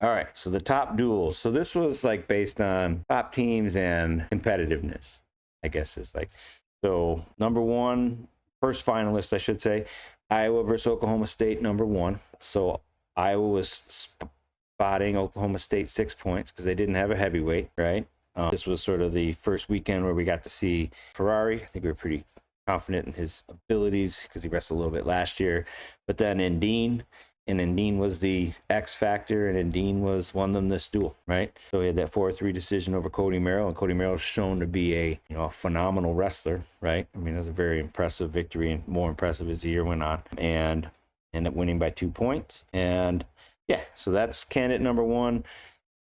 All right, so the top duels. So this was like based on top teams and competitiveness, I guess is like. So number one, first finalist, I should say, Iowa versus Oklahoma State, number one. So Iowa was spotting Oklahoma State 6 points because they didn't have a heavyweight, right? This was sort of the first weekend where we got to see Ferrari. I think we were pretty confident in his abilities because he wrestled a little bit last year. But then Indine, and Indine was the X factor, and Indine won them this duel, right? So he had that 4-3 decision over Cody Merrill, and Cody Merrill is shown to be a a phenomenal wrestler, right? I mean, it was a very impressive victory, and more impressive as the year went on, and ended up winning by 2 points. And yeah, so that's candidate number one.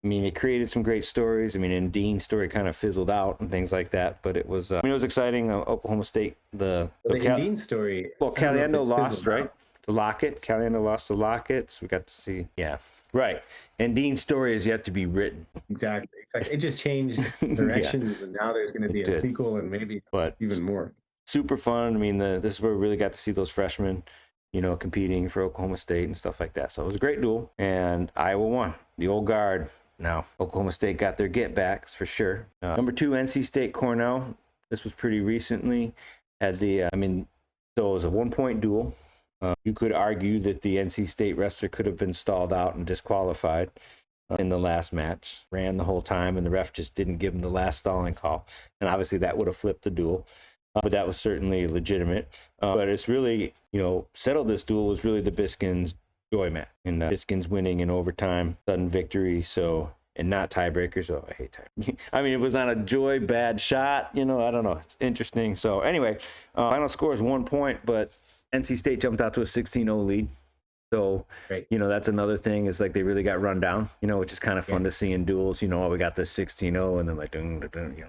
I mean, it created some great stories. I mean, and Dean's story kind of fizzled out and things like that, but it was, it was exciting. Oklahoma State, the Dean story. Well, Caliendo lost, right? To Lockett. Caliendo lost to Lockett, so we got to see. Yeah, right. And Dean's story is yet to be written. Exactly. It just changed directions, and now there's going to be a sequel and maybe even more. Super fun. I mean, this is where we really got to see those freshmen, competing for Oklahoma State and stuff like that. So it was a great duel, and Iowa won. The old guard. Now, Oklahoma State got their get-backs for sure. Number two, NC State Cornell. This was pretty recently. Had the, so it was a 1-point duel. You could argue that the NC State wrestler could have been stalled out and disqualified in the last match. Ran the whole time, and the ref just didn't give him the last stalling call. And obviously that would have flipped the duel. But that was certainly legitimate. But it's really, settled this duel was really the Biskins joy match, and Biskins winning in overtime, sudden victory, so, and not tiebreakers. Oh, I hate tie. I mean, it was on a joy bad shot, I don't know, it's interesting. So anyway, final score is 1 point, but NC State jumped out to a 16-0 lead. So, that's another thing, is like they really got run down, which is kind of fun to see in duels. We got this 16-0, and then like,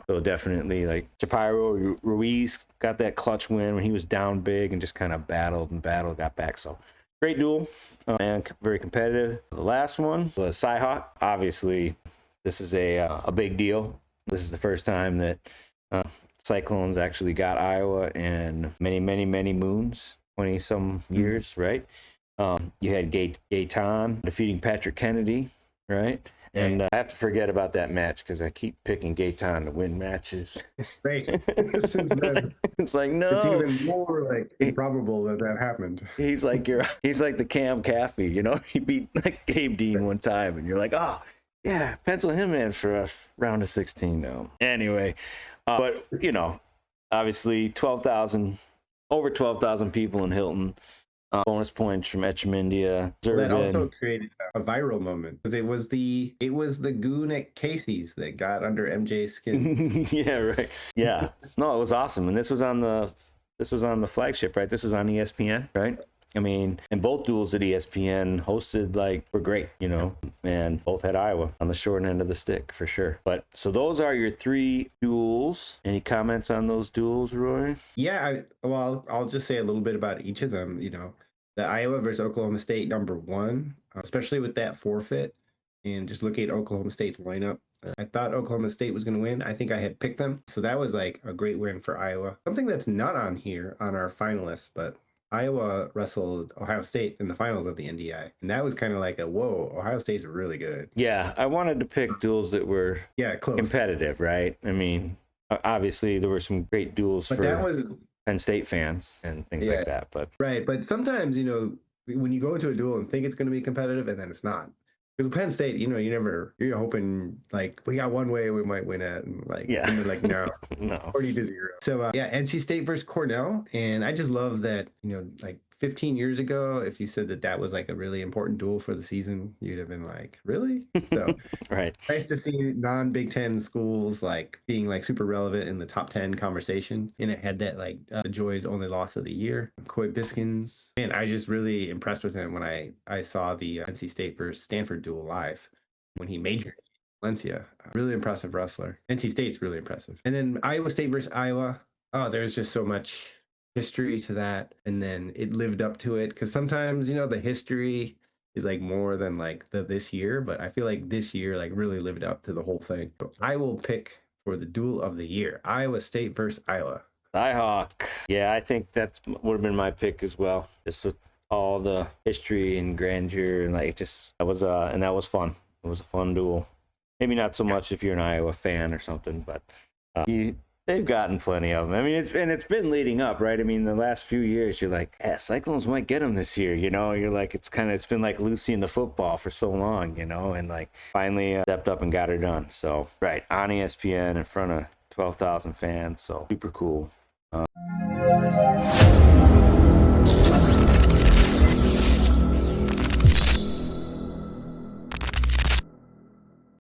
So definitely, like, Chaparro Ruiz got that clutch win when he was down big and just kind of battled, got back. So great duel, and very competitive. The last one was Cyhawk. Obviously, this is a big deal. This is the first time that Cyclones actually got Iowa in many, many, many moons, 20-some years, right? You had Gaetan defeating Patrick Kennedy, right? And I have to forget about that match because I keep picking Gaetan to win matches. Right. Since then, it's like, no. It's even more like improbable that happened. He's like the Cam Caffey, He beat like Gabe Dean one time, and you're like, oh yeah, pencil him in for a round of 16 now. Anyway, but obviously over 12,000 people in Hilton. Bonus points from Etchemindia. That also created a viral moment because it was the goon at Casey's that got under MJ's skin. Yeah, right. Yeah, no, it was awesome, and this was on the flagship, right? This was on ESPN, right? I mean, and both duels that ESPN hosted were great, and both had Iowa on the short end of the stick for sure. But so those are your 3 duels. Any comments on those duels, Roy? Yeah, I'll just say a little bit about each of them. The Iowa versus Oklahoma State, number one, especially with that forfeit, and just looking at Oklahoma State's lineup. I thought Oklahoma State was going to win. I think I had picked them. So that was like a great win for Iowa. Something that's not on here on our finalists, but Iowa wrestled Ohio State in the finals of the NDI. And that was kind of like whoa, Ohio State's really good. Yeah, I wanted to pick duels that were close. Competitive, right? I mean, obviously there were some great duels for that was Penn State fans and things like that. But right, but sometimes, when you go into a duel and think it's going to be competitive and then it's not. Because Penn State, you're hoping like we got one way we might win it, and and like no, 40-0. So NC State versus Cornell, and I just love that 15 years ago, if you said that was like a really important duel for the season, you'd have been like, really? So right. Nice to see non-Big Ten schools being super relevant in the top 10 conversation, and it had that the Joy's only loss of the year, Coy Biskins, and I just really impressed with him when I saw the NC State versus Stanford duel live when he majored in Valencia. Really impressive wrestler. NC State's really impressive. And then Iowa State versus Iowa. Oh, there's just so much history to that, and then it lived up to it, because sometimes the history is more than this year, but I feel like this year really lived up to the whole thing. So I will pick for the duel of the year, Iowa State versus Iowa. Cyhawk. Yeah, I think that would have been my pick as well, just with all the history and grandeur, and that was fun. It was a fun duel. Maybe not so much if you're an Iowa fan or something, but they've gotten plenty of them. I mean, it's been leading up, right? I mean, the last few years, you're like, yeah, Cyclones might get them this year. You're like, it's been like Lucy in the football for so long, and like finally stepped up and got her done. So right on ESPN in front of 12,000 fans, so super cool.